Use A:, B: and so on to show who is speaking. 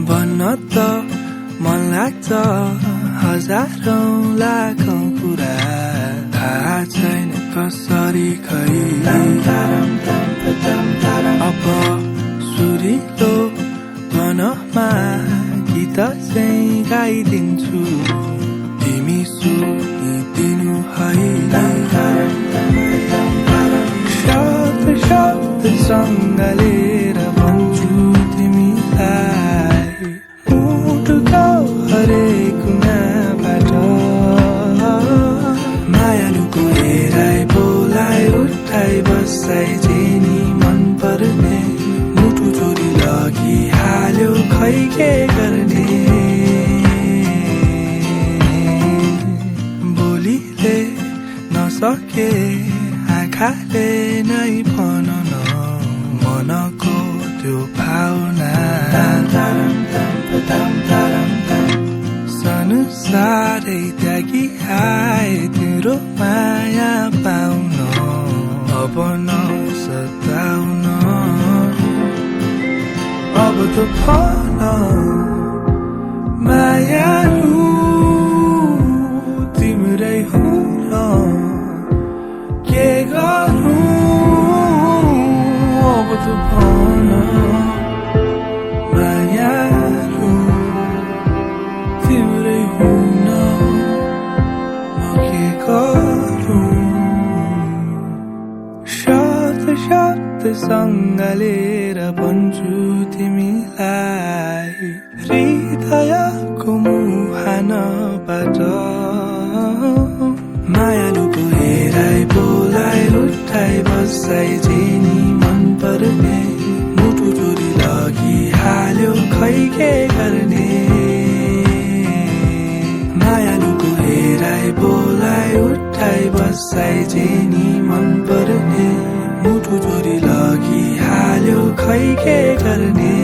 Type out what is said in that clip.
A: भन्न त मन लाग्छ हजारौं लाखौं कुरा थाहा छैन कसरी खै अब सुरिलो गनमा गीत चाहिँ गाइदिन्छु तिमी सुनिदिनु है शब्द सँगलेर भन्छु तिमीलाई मुटुको हरेक कुनाबाट मायालुको हेराइ बोलाइ उठाइ बसाइ जेनी मन पर्ने मुटु चोरी लगी हाल्यो खै के गर्ने बोलीले नसके आँखाले नै भनन मनको त्यो भावना संसारै त्यागी आए तिम्रो माया पाउन अब नसताउन अब त भन मायालु तिम्रै हुन के गरौँ अब त भन मायालु तिम्रै हुन म के गरौँ शब्द सँगलेर भन्छु तिमीलाई हृदयको मुहानबाट मायालुको हेराइ बोलाइ उठाइ बसाइ जेनी मन पर्ने मुटु चोरी लगी हाल्यो खै के गर्ने मायालुको हेराइ बोलाइ उठाइ बसाइ जेनी मन पर्ने मुटु चोरी लगी हाल्यो खै के गर्ने